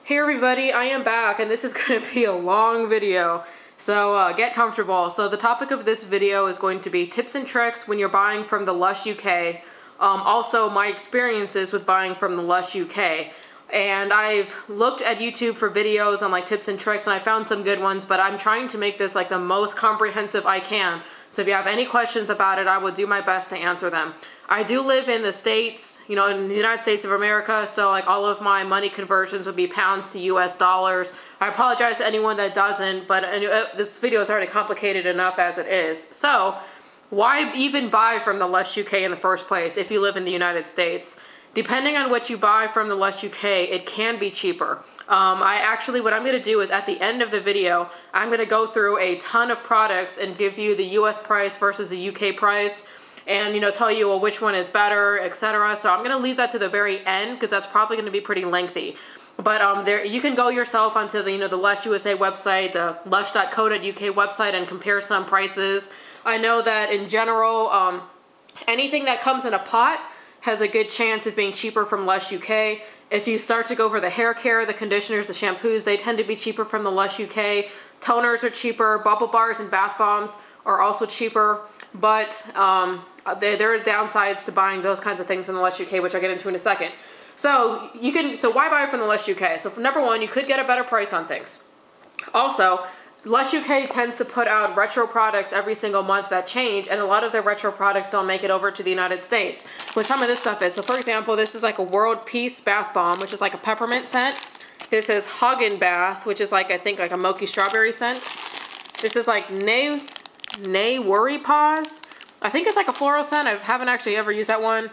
Hey everybody, I am back and this is going to be a long video, so get comfortable. So the topic of this video is going to be tips and tricks when you're buying from the Lush UK. Also my experiences with buying from the Lush UK. And I've looked at YouTube for videos on like tips and tricks and I found some good ones, but I'm trying to make this like the most comprehensive I can. So if you have any questions about it, I will do my best to answer them. I do live in the States, you know, in the United States of America, so like all of my money conversions would be pounds to US dollars. I apologize to anyone that doesn't, but this video is already complicated enough as it is. So why even buy from the Lush UK in the first place if you live in the United States? Depending on what you buy from the Lush UK, it can be cheaper. What I'm going to do is at the end of the video, I'm going to go through a ton of products and give you the US price versus the UK price and, you know, tell you, well, which one is better, etc. So I'm going to leave that to the very end because that's probably going to be pretty lengthy. But there, you can go yourself onto the, the Lush USA website, the lush.co.uk website and compare some prices. I know that in general, anything that comes in a pot has a good chance of being cheaper from Lush UK. If you start to go for the hair care, the conditioners, the shampoos, they tend to be cheaper from the Lush UK. Toners are cheaper. Bubble bars and bath bombs are also cheaper. But there are downsides to buying those kinds of things from the Lush UK, which I'll get into in a second. So why buy from the Lush UK? So number one, you could get a better price on things. Also, Lush UK tends to put out retro products every single month that change, and a lot of their retro products don't make it over to the United States. What some of this stuff is, so for example, this is like a World Peace Bath Bomb, which is like a peppermint scent. This is Argan Bath, which is like, I think, like a milky strawberry scent. This is like Nay Worry Paws. I think it's like a floral scent. I haven't actually ever used that one.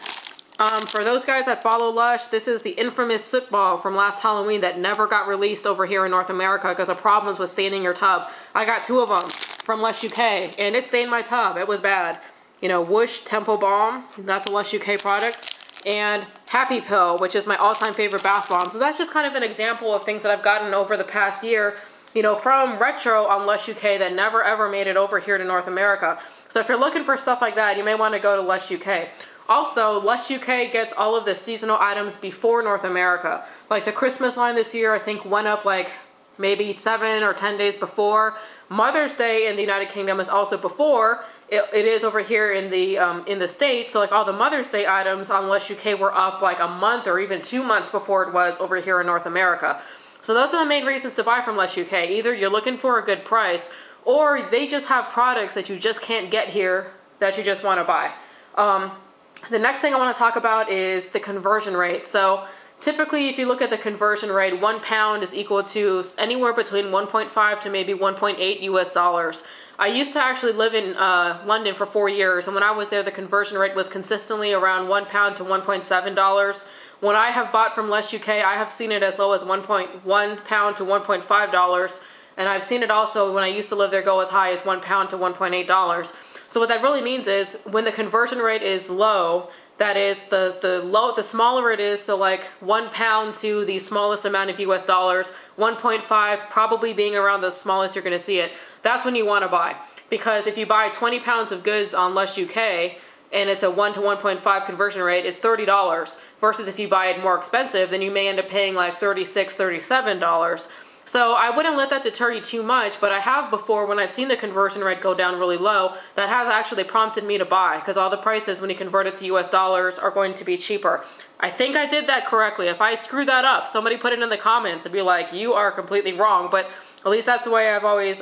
For those guys that follow Lush, this is the infamous Soot Ball from last Halloween that never got released over here in North America because of problems with staining your tub. I got 2 of them from Lush UK and it stained my tub. It was bad. You know, Whoosh Temple Balm, that's a Lush UK product. And Happy Pill, which is my all-time favorite bath bomb. So that's just kind of an example of things that I've gotten over the past year, you know, from retro on Lush UK that never ever made it over here to North America. So if you're looking for stuff like that, you may want to go to Lush UK. Also, Lush UK gets all of the seasonal items before North America. Like the Christmas line this year, I think went up like maybe 7 or 10 days before. Mother's Day in the United Kingdom is also before. It is over here in the States. So like all the Mother's Day items on Lush UK were up like a month or even 2 months before it was over here in North America. So those are the main reasons to buy from Lush UK. Either you're looking for a good price, or they just have products that you just can't get here that you just want to buy. The next thing I want to talk about is the conversion rate. So typically if you look at the conversion rate, £1 is equal to anywhere between 1.5 to maybe 1.8 US dollars. I used to actually live in London for 4 years, and when I was there the conversion rate was consistently around £1 to $1.7. When I have bought from Lush UK, I have seen it as low as £1 to $1.5, and I've seen it also when I used to live there go as high as £1 to $1.8. So what that really means is when the conversion rate is low, that is the smaller it is, so like £1 to the smallest amount of US dollars, 1.5 probably being around the smallest you're going to see it, that's when you want to buy. Because if you buy 20 pounds of goods on Lush UK and it's a 1 to 1.5 conversion rate, it's $30. Versus if you buy it more expensive, then you may end up paying like $36, $37. So I wouldn't let that deter you too much, but I have before, when I've seen the conversion rate go down really low, that has actually prompted me to buy, because all the prices when you convert it to US dollars are going to be cheaper. I think I did that correctly. If I screwed that up, somebody put it in the comments and be like, you are completely wrong, but at least that's the way I've always,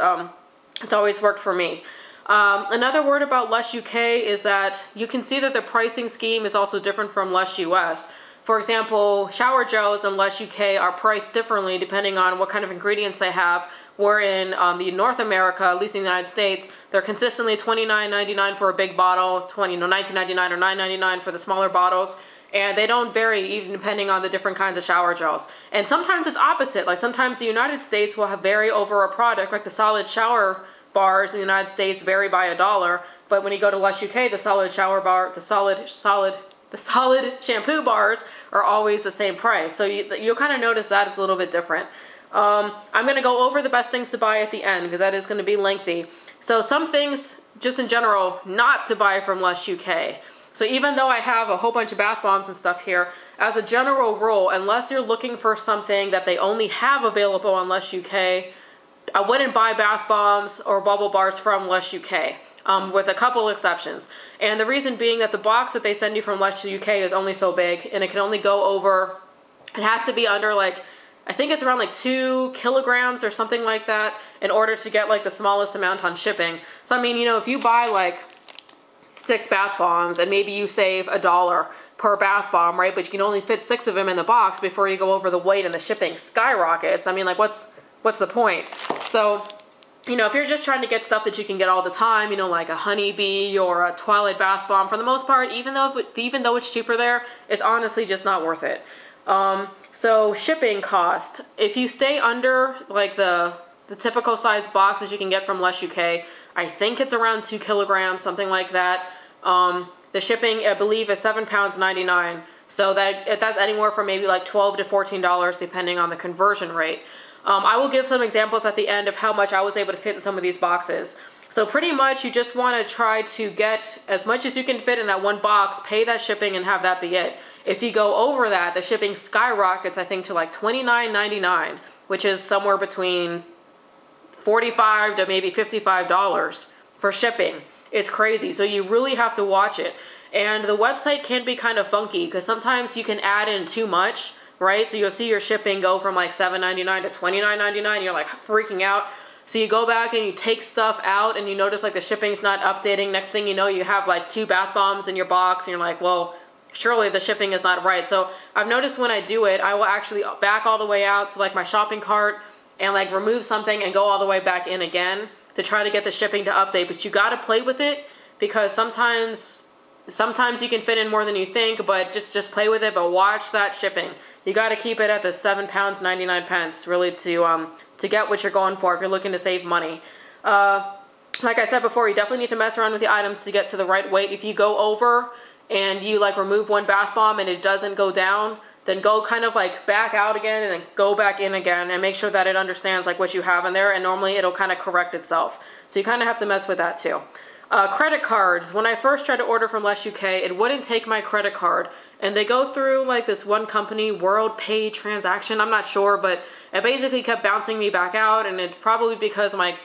it's always worked for me. Another word about Lush UK is that you can see that the pricing scheme is also different from Lush US. For example, shower gels in Lush UK are priced differently depending on what kind of ingredients they have. Where in the North America, at least in the United States, they're consistently $29.99 for a big bottle, $19.99 or $9.99 for the smaller bottles. And they don't vary even depending on the different kinds of shower gels. And sometimes it's opposite. Like sometimes the United States will vary over a product, like the solid shower bars in the United States vary by $1. But when you go to Lush UK, the solid shower bar, the solid shampoo bars are always the same price. So you'll kind of notice that it's a little bit different. I'm going to go over the best things to buy at the end because that is going to be lengthy. So some things, just in general, not to buy from Lush UK. So even though I have a whole bunch of bath bombs and stuff here, as a general rule, unless you're looking for something that they only have available on Lush UK, I wouldn't buy bath bombs or bubble bars from Lush UK, with a couple exceptions. And the reason being that the box that they send you from Lush UK is only so big, and it can only go over, it has to be under like, I think it's around like 2 kilograms or something like that in order to get like the smallest amount on shipping. So I mean, you know, if you buy like 6 bath bombs and maybe you save $1 per bath bomb, right? But you can only fit 6 of them in the box before you go over the weight and the shipping skyrockets. I mean, like what's the point? So, you know, if you're just trying to get stuff that you can get all the time, you know, like a honeybee or a Twilight bath bomb, for the most part, even though it's cheaper there, it's honestly just not worth it. So shipping cost, if you stay under like the typical size boxes you can get from Lush UK, I think it's around 2 kilograms, something like that. The shipping, I believe, is £7.99. So that's anywhere from maybe like $12 to $14 depending on the conversion rate. I will give some examples at the end of how much I was able to fit in some of these boxes. So pretty much you just want to try to get as much as you can fit in that one box, pay that shipping, and have that be it. If you go over that, the shipping skyrockets, I think, to like $29.99, which is somewhere between $45 to maybe $55 for shipping. It's crazy. So you really have to watch it. And the website can be kind of funky because sometimes you can add in too much, right? So you'll see your shipping go from like $7.99 to $29.99. You're like freaking out. So you go back and you take stuff out and you notice like the shipping's not updating. Next thing you know, you have like 2 bath bombs in your box and you're like, well, surely the shipping is not right. So I've noticed when I do it, I will actually back all the way out to like my shopping cart and like remove something and go all the way back in again to try to get the shipping to update. But you got to play with it because sometimes you can fit in more than you think, but just play with it, but watch that shipping. You got to keep it at the £7.99 really to get what you're going for if you're looking to save money. Like I said before, you definitely need to mess around with the items to get to the right weight. If you go over and you like remove one bath bomb and it doesn't go down, then go kind of like back out again and then go back in again and make sure that it understands like what you have in there, and normally it'll kind of correct itself. So you kind of have to mess with that too. Credit cards. When I first tried to order from Lush UK, it wouldn't take my credit card. And they go through like this one company, World Pay Transaction, I'm not sure, but it basically kept bouncing me back out, and it's probably because my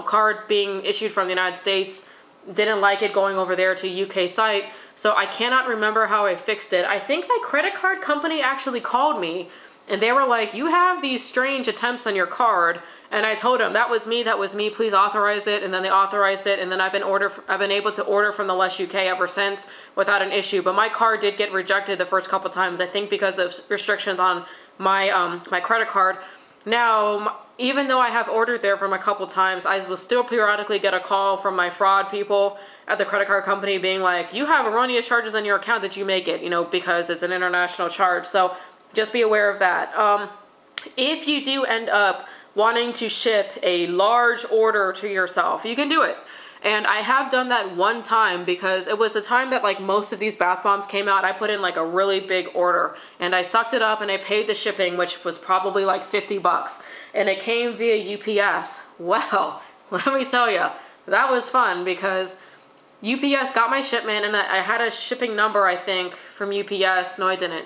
card being issued from the United States didn't like it going over there to a UK site. So I cannot remember how I fixed it. I think my credit card company actually called me and they were like, you have these strange attempts on your card. And I told them, that was me, please authorize it. And then they authorized it. And then I've been able to order from the Lush UK ever since without an issue. But my card did get rejected the first couple times, I think because of restrictions on my my credit card. Now, even though I have ordered there from a couple times, I will still periodically get a call from my fraud people at the credit card company being like, you have erroneous charges on your account, that you make it, because it's an international charge. So just be aware of that. If you do end up wanting to ship a large order to yourself, you can do it. And I have done that one time because it was the time that like most of these bath bombs came out. I put in like a really big order and I sucked it up and I paid the shipping, which was probably like $50. And it came via UPS. Well, let me tell you, that was fun because UPS got my shipment and I had a shipping number, I think, from UPS. No, I didn't.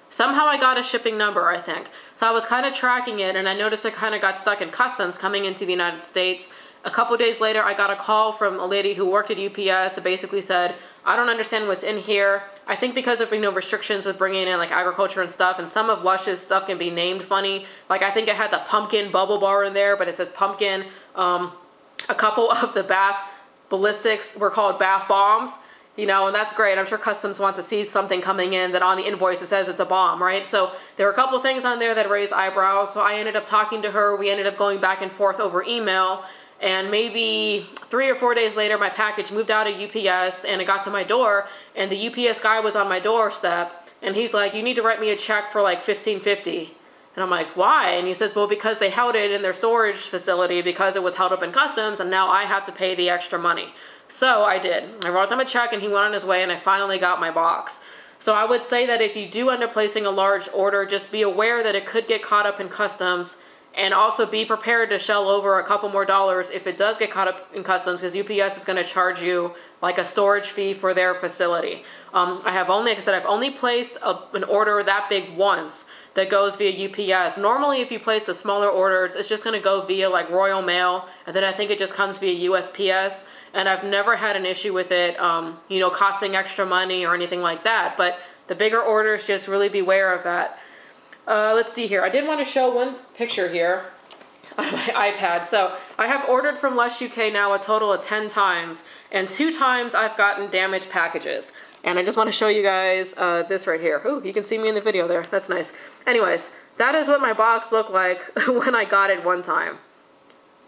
Somehow I got a shipping number, I think. So I was kind of tracking it and I noticed it kind of got stuck in customs coming into the United States. A couple days later, I got a call from a lady who worked at UPS that basically said, I don't understand what's in here. I think because of, restrictions with bringing in like agriculture and stuff, and some of Lush's stuff can be named funny. Like I think it had the pumpkin bubble bar in there, but it says pumpkin. A couple of the bath ballistics were called bath bombs, and that's great. I'm sure customs wants to see something coming in that on the invoice it says it's a bomb, right? So there were a couple things on there that raised eyebrows. So I ended up talking to her. We ended up going back and forth over email. And maybe 3 or 4 days later, my package moved out of UPS and it got to my door, and the UPS guy was on my doorstep and he's like, you need to write me a check for like $15.50. And I'm like, why? And he says, well, because they held it in their storage facility because it was held up in customs and now I have to pay the extra money. So I did. I wrote them a check and he went on his way and I finally got my box. So I would say that if you do end up placing a large order, just be aware that it could get caught up in customs And also be prepared to shell over a couple more dollars if it does get caught up in customs, because UPS is going to charge you like a storage fee for their facility. I have only, like I said, I've only placed an order that big once that goes via UPS. Normally, if you place the smaller orders, it's just going to go via like Royal Mail, and then I think it just comes via USPS. And I've never had an issue with it, you know, costing extra money or anything like that. But the bigger orders, just really beware of that. Let's see here. I did want to show one picture here on my iPad. So I have ordered from Lush UK now a total of 10 times, and 2 times I've gotten damaged packages. And I just want to show you guys this right here. Ooh, you can see me in the video there. That's nice. Anyways, that is what my box looked like when I got it one time.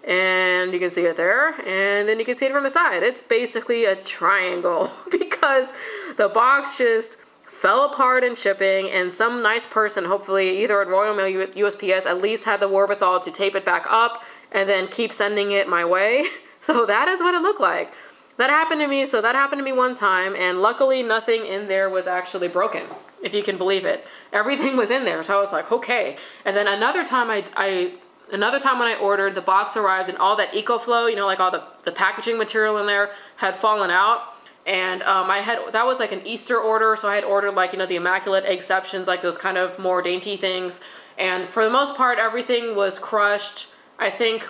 And you can see it there, and then you can see it from the side. It's basically a triangle because the box just fell apart in shipping, and some nice person, hopefully either at Royal Mail or USPS, at least had the wherewithal to tape it back up and then keep sending it my way. So that is what it looked like. That happened to me, so that happened to me one time, and luckily nothing in there was actually broken, if you can believe it. Everything was in there, so I was like, okay. And then another time Another time when I ordered, the box arrived and all that EcoFlow, you know, like all the packaging material in there had fallen out. And that was like an Easter order, so I had ordered like, you know, the Immaculate Exceptions, like those kind of more dainty things. And for the most part, everything was crushed. I think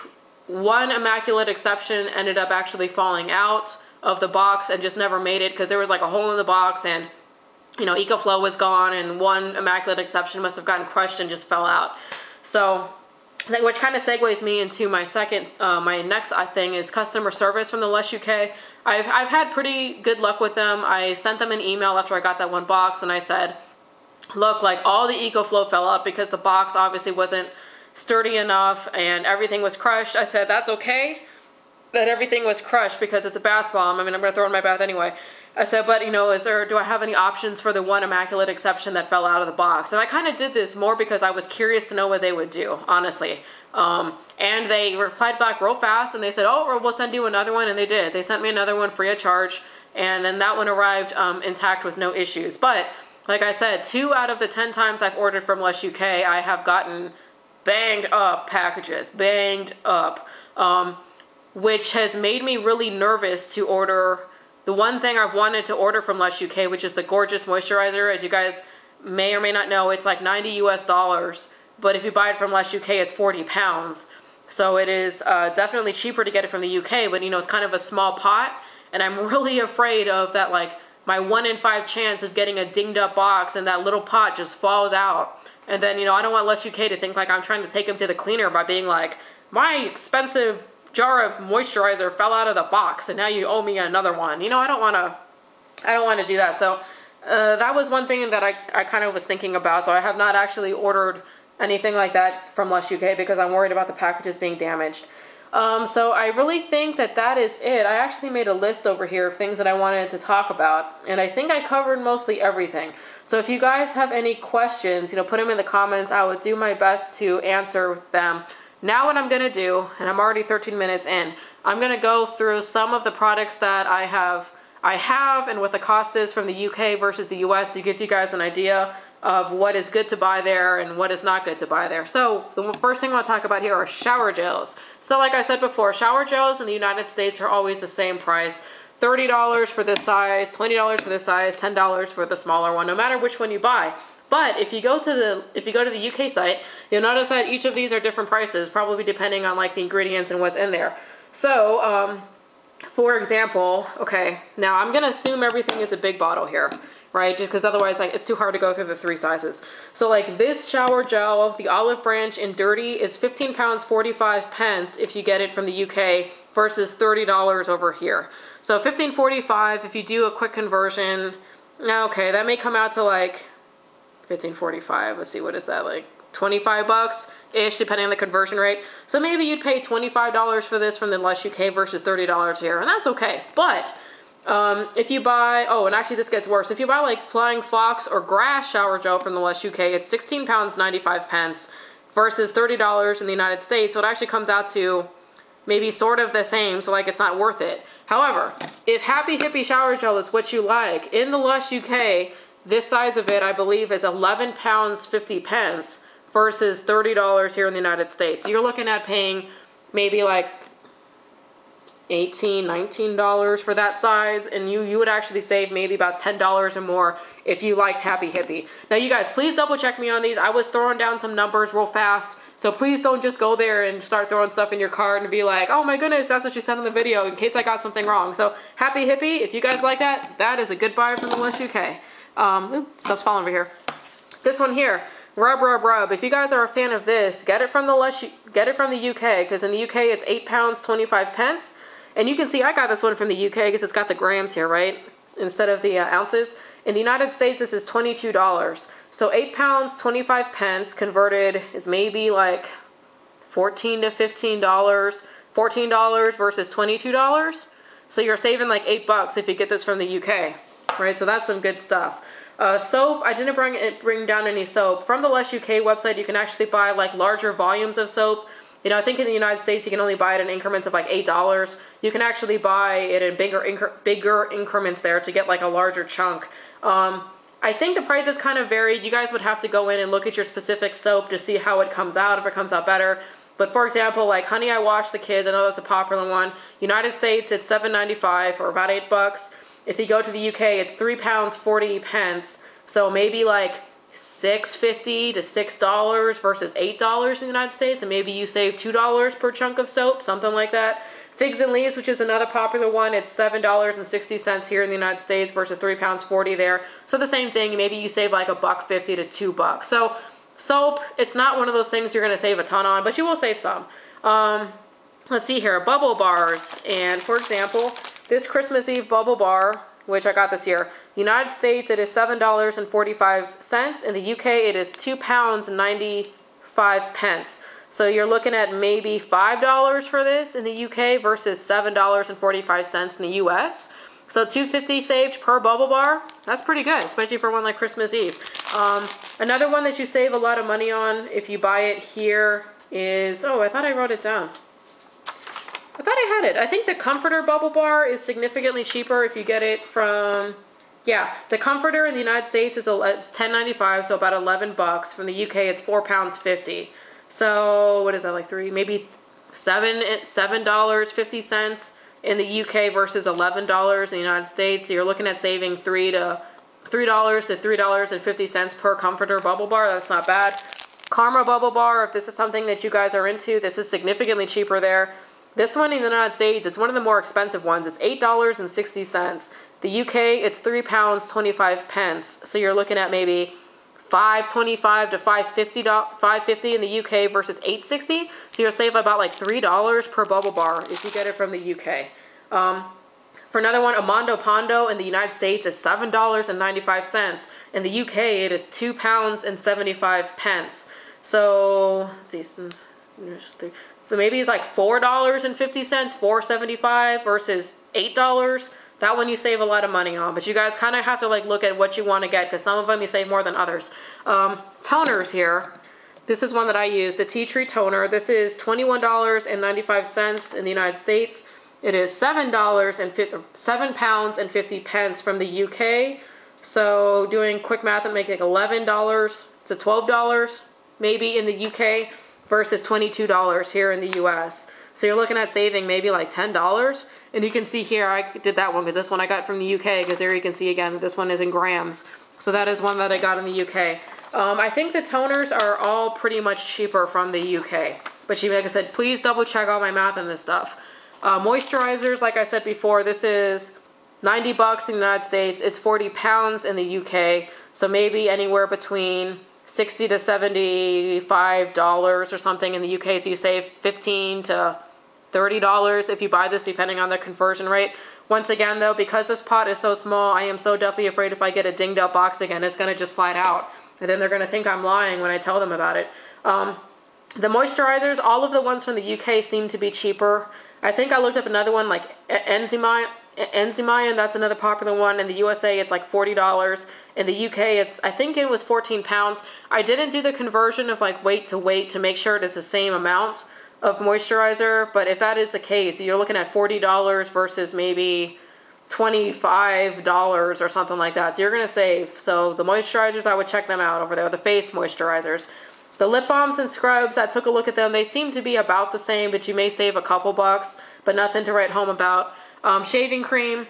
one Immaculate Exception ended up actually falling out of the box and just never made it because there was like a hole in the box, and, you know, EcoFlow was gone, and one Immaculate Exception must have gotten crushed and just fell out. So, which kind of segues me into my my next thing is customer service from the Lush UK. I've had pretty good luck with them. I sent them an email after I got that one box, and I said, look, like all the EcoFlow fell out because the box obviously wasn't sturdy enough and everything was crushed. I said, that's okay that everything was crushed because it's a bath bomb. I mean, I'm going to throw it in my bath anyway. I said, but, you know, do I have any options for the one Immaculate Exception that fell out of the box? And I kind of did this more because I was curious to know what they would do, honestly. And they replied back real fast, and they said, oh, we'll send you another one, and they did. They sent me another one free of charge, and then that one arrived intact with no issues. But, like I said, 2 out of the 10 times I've ordered from Lush UK, I have gotten banged up packages, banged up, which has made me really nervous to order the one thing I've wanted to order from Lush UK, which is the Gorgeous Moisturizer. As you guys may or may not know, it's like $90 US, but if you buy it from Lush UK, it's 40 pounds. So it is definitely cheaper to get it from the UK, but, you know, it's kind of a small pot, and I'm really afraid of that, like, my 1 in 5 chance of getting a dinged up box and that little pot just falls out. And then, you know, I don't want Lush UK to think like I'm trying to take them to the cleaner by being like, my expensive jar of moisturizer fell out of the box and now you owe me another one. You know, I don't want to do that. So that was one thing that I kind of was thinking about. So I have not actually ordered anything like that from Lush UK because I'm worried about the packages being damaged. So I really think that is it. I actually made a list over here of things that I wanted to talk about, and I think I covered mostly everything. So if you guys have any questions, you know, put them in the comments. I would do my best to answer them. Now what I'm going to do, and I'm already 13 minutes in, I'm going to go through some of the products that I have and what the cost is from the UK versus the US to give you guys an idea of what is good to buy there and what is not good to buy there. So the first thing I want to talk about here are shower gels. So like I said before, shower gels in the United States are always the same price. $30 for this size, $20 for this size, $10 for the smaller one, no matter which one you buy. But if you go to the UK site, you'll notice that each of these are different prices, probably depending on like the ingredients and what's in there. So, for example, okay, now I'm gonna assume everything is a big bottle here, right? Because otherwise, like, it's too hard to go through the 3 sizes. So, like, this shower gel, the Olive Branch in Dirty, is £15.45 if you get it from the UK versus $30 over here. So $15.45 if you do a quick conversion. Okay, that may come out to like $15.45. Let's see, what is that, like 25 bucks-ish, depending on the conversion rate. So maybe you'd pay $25 for this from the Lush UK versus $30 here, and that's okay. But if you buy, oh, and actually this gets worse. If you buy like Flying Fox or Grass shower gel from the Lush UK, it's £16.95 versus $30 in the United States. So it actually comes out to maybe sort of the same, so like it's not worth it. However, if Happy Hippie shower gel is what you like, in the Lush UK, this size of it, I believe, is £11.50 versus $30 here in the United States. You're looking at paying maybe like $18, $19 for that size, and you would actually save maybe about $10 or more if you liked Happy Hippie. Now you guys, please double check me on these. I was throwing down some numbers real fast, so please don't just go there and start throwing stuff in your cart and be like, oh my goodness, that's what you said in the video, in case I got something wrong. So Happy Hippie, if you guys like that, that is a good buy from the Lush UK. Stuff's falling over here. This one here, Rub Rub Rub. If you guys are a fan of this, get it from the UK, because in the UK it's £8 25 pence. And you can see I got this one from the UK because it's got the grams here, right? Instead of the ounces. In the United States, this is $22. So £8 25 pence converted is maybe like $14 to $15. $14 versus $22. So you're saving like $8 if you get this from the UK, right? So that's some good stuff. Soap, I didn't bring down any soap. From the Lush UK website, you can actually buy like larger volumes of soap. You know, I think in the United States, you can only buy it in increments of like $8. You can actually buy it in bigger increments there to get like a larger chunk. I think the prices kind of vary. You guys would have to go in and look at your specific soap to see how it comes out, if it comes out better. But for example, like Honey I Wash the Kids, I know that's a popular one. United States, it's $7.95 or about $8. If you go to the UK, it's £3 40 pence. So maybe like $6.50 to $6 versus $8 in the United States, and maybe you save $2 per chunk of soap, something like that. Figs and Leaves, which is another popular one, it's $7.60 here in the United States versus £3 40 there. So the same thing, maybe you save like $1.50 to $2. So soap, it's not one of those things you're going to save a ton on, but you will save some. Let's see here, Bubble Bars, and for example, this Christmas Eve Bubble Bar, which I got this year. United States, it is $7.45. In the UK, it is £2 95 pence. So you're looking at maybe $5 for this in the UK versus $7.45 in the US. So $2.50 saved per bubble bar. That's pretty good, especially for one like Christmas Eve. Another one that you save a lot of money on if you buy it here is, oh, I thought I wrote it down. I thought I had it. I think the Comforter Bubble Bar is significantly cheaper if you get it from, yeah, the Comforter in the United States is $10.95, so about $11. From the UK, it's £4.50. So what is that, like maybe $7.50 in the UK versus $11 in the United States. So you're looking at saving $3 to $3.50 per Comforter Bubble Bar. That's not bad. Karma Bubble Bar, if this is something that you guys are into, this is significantly cheaper there. This one in the United States, it's one of the more expensive ones. It's $8.60. The UK, it's £3 25 pence. So you're looking at maybe $5.25 to $5.50 in the UK versus $8.60. So you'll save about like $3 per bubble bar if you get it from the UK. For another one, Amondo Pondo in the United States is $7.95. In the UK, it is £2.75. So let's see, so maybe it's like $4.50, $4.75 versus $8. That one you save a lot of money on, but you guys kind of have to like look at what you want to get because some of them you save more than others. Toners here. This is one that I use, the Tea Tree Toner. This is $21.95 in the United States. It is £7.50 from the UK. So doing quick math, it makes like $11 to $12 maybe in the UK versus $22 here in the US. So you're looking at saving maybe like $10. And you can see here, I did that one because this one I got from the UK, because there you can see again that this one is in grams. So that is one that I got in the UK. I think the toners are all pretty much cheaper from the UK. But like I said, please double check all my math on this stuff. Moisturizers, like I said before, this is $90 in the United States. It's £40 in the UK. So maybe anywhere between $60 to $75 or something in the UK. So you save $15 to $30 if you buy this, depending on the conversion rate. Once again though, because this pot is so small, I am so definitely afraid if I get a dinged up box again, it's going to just slide out. And then they're going to think I'm lying when I tell them about it. The moisturizers, all of the ones from the UK seem to be cheaper. I think I looked up another one like Enzymine, that's another popular one. In the USA, it's like $40. In the UK, I think it was £14. I didn't do the conversion of like weight to make sure it is the same amount of moisturizer, but if that is the case, you're looking at $40 versus maybe $25 or something like that. So you're going to save. So the moisturizers, I would check them out over there, the face moisturizers. The lip balms and scrubs, I took a look at them. They seem to be about the same, but you may save a couple bucks, but nothing to write home about. Shaving cream.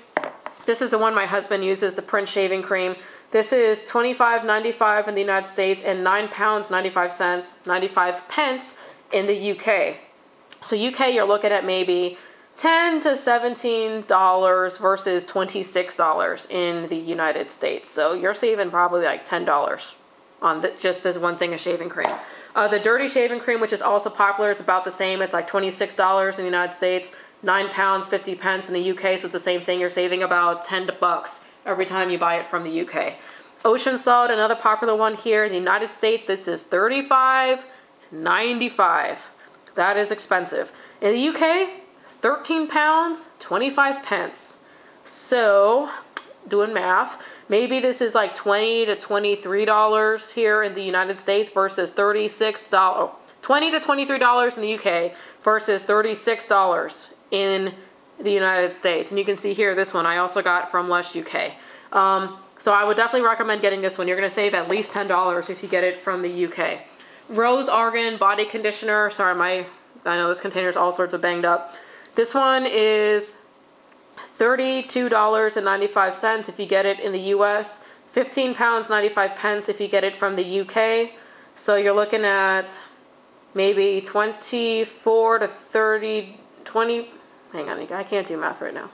This is the one my husband uses, the Prince shaving cream. This is $25.95 in the United States and £9.95, 95 pence in the UK. So UK, you're looking at maybe $10 to $17 versus $26 in the United States. So you're saving probably like $10 on just this one thing of shaving cream. The dirty shaving cream, which is also popular, is about the same. It's like $26 in the United States, £9.50 in the UK. So it's the same thing. You're saving about $10 every time you buy it from the UK. Ocean salt, another popular one here in the United States. This is $35.95. That is expensive. In the UK, £13, 25 pence. So, doing math, maybe this is like $20 to $23 here in the United States versus $36. $20 to $23 in the UK versus $36 in the United States. And you can see here, this one I also got from Lush UK. So I would definitely recommend getting this one. You're going to save at least $10 if you get it from the UK. Rose Argan body conditioner. Sorry, I know this container is all sorts of banged up. This one is $32.95 if you get it in the US. £15.95 if you get it from the UK. So you're looking at maybe 24 to 30, 20, hang on, I can't do math right now.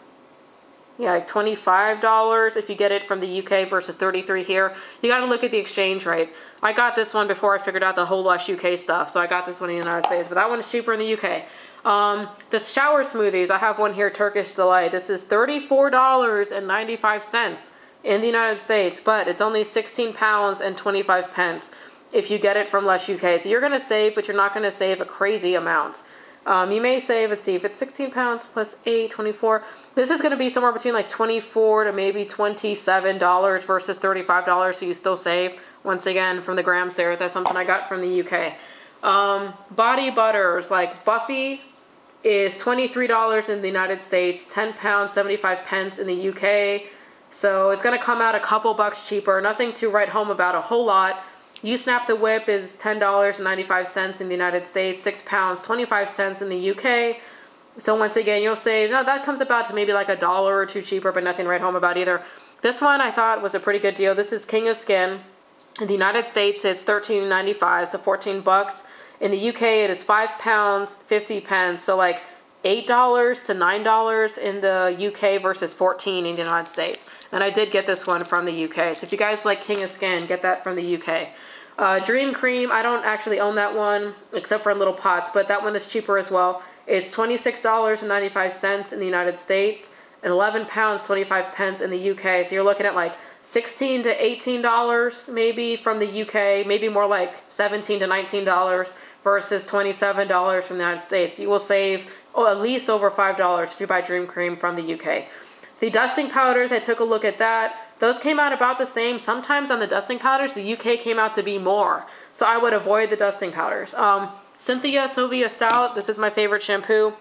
Yeah, like $25 if you get it from the UK versus $33 here. You got to look at the exchange rate. I got this one before I figured out the whole Lush UK stuff, so I got this one in the United States, but that one is cheaper in the UK. The shower smoothies, I have one here, Turkish Delight. This is $34.95 in the United States, but it's only £16.25 if you get it from Lush UK. So you're going to save, but you're not going to save a crazy amount. You may save, let's see, if it's £16 plus 8, 24, this is going to be somewhere between like $24 to maybe $27 versus $35, so you still save. Once again, from the grams there, that's something I got from the UK. Body butters, like Buffy is $23 in the United States, £10.75 in the UK, so it's going to come out a couple bucks cheaper. Nothing to write home about a whole lot. You Snap the Whip is $10.95 in the United States, £6.25 in the UK. So once again, you'll save, no, that comes about to maybe like $1 or $2 cheaper, but nothing to write home about either. This one I thought was a pretty good deal. This is King of Skin. In the United States, it's $13.95, so 14 bucks. In the UK, it is £5.50, so like $8 to $9 in the UK versus 14 in the United States. And I did get this one from the UK. So if you guys like King of Skin, get that from the UK. Dream Cream, I don't actually own that one, except for in little pots, but that one is cheaper as well. It's $26.95 in the United States and £11.25 in the UK. So you're looking at like $16 to $18 maybe from the UK, maybe more like $17 to $19 versus $27 from the United States. You will save at least over $5 if you buy Dream Cream from the UK. The dusting powders, I took a look at that. Those came out about the same. Sometimes on the dusting powders, the UK came out to be more. So I would avoid the dusting powders. Cynthia Sylvia Stout, this is my favorite shampoo.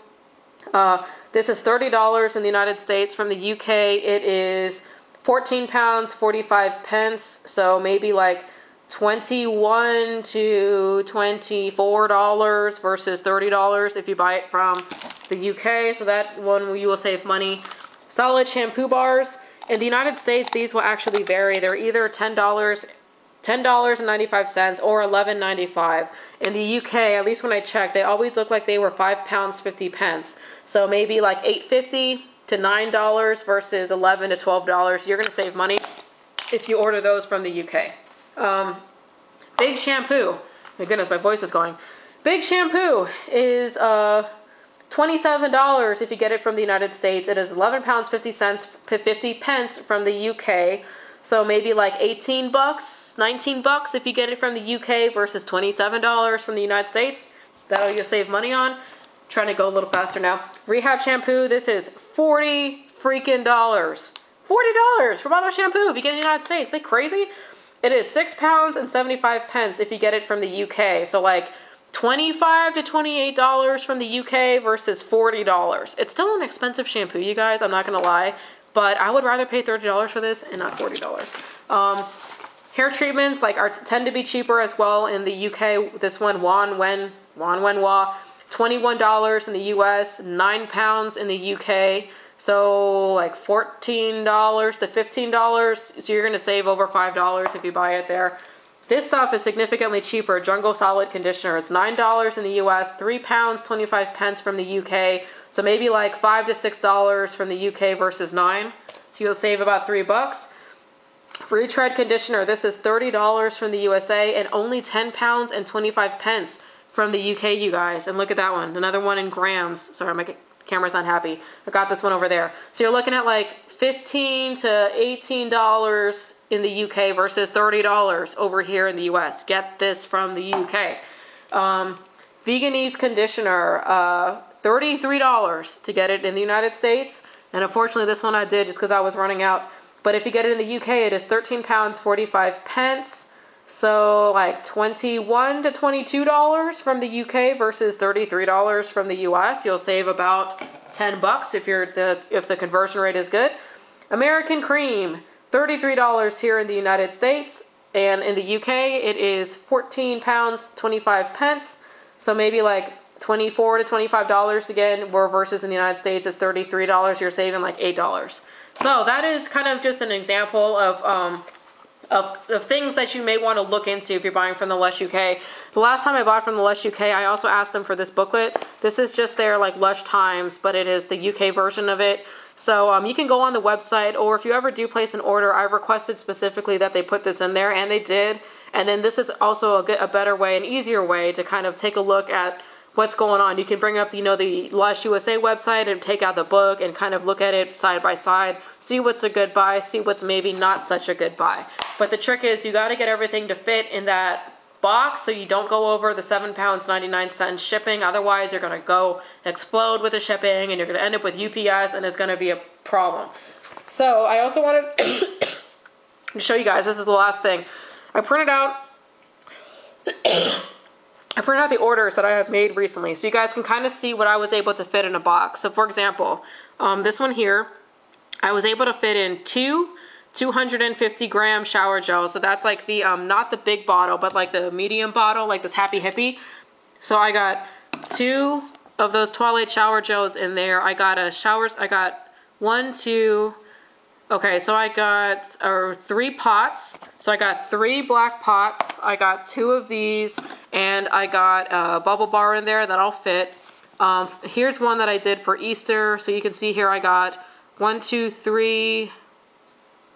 This is $30 in the United States. From the UK, it is £14.45, so maybe like $21 to $24 versus $30 if you buy it from the UK. So that one you will save money. Solid shampoo bars. In the United States, these will actually vary. They're either $10.95 or $11.95. In the UK, at least when I checked, they always look like they were £5.50. So maybe like $8.50 to $9 versus $11 to $12. You're going to save money if you order those from the UK. Big Shampoo. My goodness, my voice is going. Big Shampoo is $27 if you get it from the United States. It is £11.50 from the UK. So maybe like 18 bucks, 19 bucks if you get it from the UK versus $27 from the United States. That'll you'll save money on. Trying to go a little faster now. Rehab Shampoo, this is $40 freaking dollars. $40 for a bottle of shampoo if you get it in the United States. They crazy? It is £6.75 if you get it from the UK. So like $25 to $28 from the UK versus $40. It's still an expensive shampoo, you guys. I'm not gonna lie, but I would rather pay $30 for this and not $40. Hair treatments tend to be cheaper as well in the UK. This one, Wan Wen Wa, $21 in the US, £9 in the UK. So like $14 to $15. So you're gonna save over $5 if you buy it there. This stuff is significantly cheaper. Jungle Solid Conditioner. It's $9 in the US, £3.25 from the UK. So maybe like $5 to $6 from the UK versus $9. So you'll save about $3. Retread Conditioner. This is $30 from the USA and only £10.25 from the UK, you guys. And look at that one. Another one in grams. Sorry, my camera's not happy. I got this one over there. So you're looking at like $15 to $18 in the UK versus $30 over here in the US. Get this from the UK. Veganese Conditioner, $33 to get it in the United States. And unfortunately this one I did just because I was running out. But if you get it in the UK, it is £13.45. So like $21 to $22 from the UK versus $33 from the US. You'll save about $10 if the conversion rate is good. American Cream, $33 here in the United States, and in the UK it is £14.25. So maybe like $24 to $25 again, where versus in the United States it's $33. You're saving like $8. So that is kind of just an example of things that you may want to look into if you're buying from the Lush UK. The last time I bought from the Lush UK, I also asked them for this booklet. This is just their like Lush Times, but it is the UK version of it. So you can go on the website, or if you ever do place an order, I requested specifically that they put this in there, and they did. And then this is also a better way, an easier way to kind of take a look at what's going on. You can bring up, the Lush USA website and take out the book and kind of look at it side by side, see what's a good buy, see what's maybe not such a good buy. But the trick is you got to get everything to fit in that box so you don't go over the £7.99 shipping. Otherwise, you're going to go explode with the shipping and you're going to end up with UPS and it's going to be a problem. So I also wanted to show you guys, this is the last thing. I printed out the orders that I have made recently so you guys can kind of see what I was able to fit in a box. So for example, this one here, I was able to fit in two 250-gram shower gels. So that's like the, not the big bottle, but like the medium bottle, like this Happy Hippie. So I got 2 of those toilet shower gels in there. I got one, two, okay, so I got 3 pots. So I got 3 black pots. I got 2 of these, and I got a bubble bar in there that'll fit. Here's one that I did for Easter. So you can see here I got 1, 2, 3,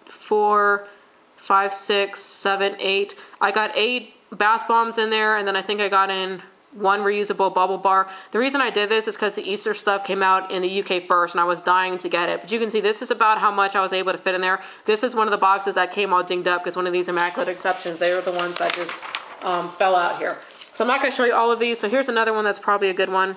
4, 5, 6, 7, 8. I got 8 bath bombs in there, and then I think I got in 1 reusable bubble bar. The reason I did this is because the Easter stuff came out in the UK first, and I was dying to get it. But you can see this is about how much I was able to fit in there. This is one of the boxes that came all dinged up because one of these Immaculate Exceptions, they were the ones that just fell out here. So I'm not going to show you all of these. So here's another one that's probably a good one.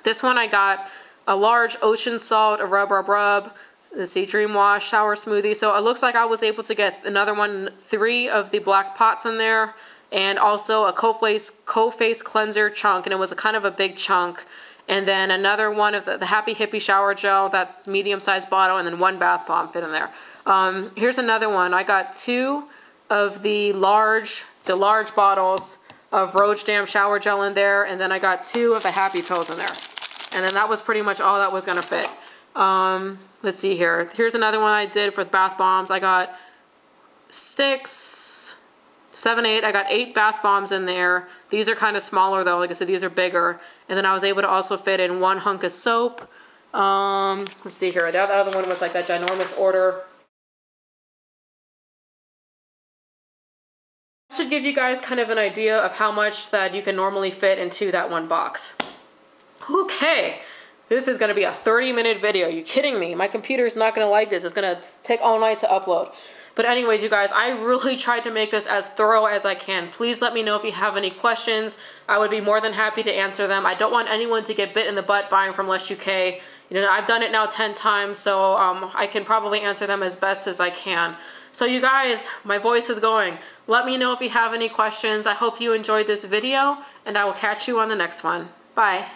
This one I got a large ocean salt, a rub. Let's see, Dream Wash, shower smoothie. So it looks like I was able to get another one, 3 of the black pots in there, and also a co-face cleanser chunk, and it was a kind of a big chunk. And then another one of the Happy Hippie shower gel, that medium-sized bottle, and then 1 bath bomb fit in there. Here's another one. I got 2 of the large bottles of Roach Dam shower gel in there, and then I got 2 of the Happy Pills in there. And then that was pretty much all that was gonna fit. Let's see here. Here's another one I did for the bath bombs. I got 6, 7, 8. I got 8 bath bombs in there. These are kind of smaller though. Like I said, these are bigger. And then I was able to also fit in 1 hunk of soap. Let's see here. The other one was like that ginormous order. That should give you guys kind of an idea of how much that you can normally fit into that one box. Okay. This is going to be a 30-minute video. Are you kidding me? My computer's not going to like this. It's going to take all night to upload. But anyways, you guys, I really tried to make this as thorough as I can. Please let me know if you have any questions. I would be more than happy to answer them. I don't want anyone to get bit in the butt buying from Lush UK. I've done it now 10 times, so I can probably answer them as best as I can. So you guys, my voice is going. Let me know if you have any questions. I hope you enjoyed this video, and I will catch you on the next one. Bye.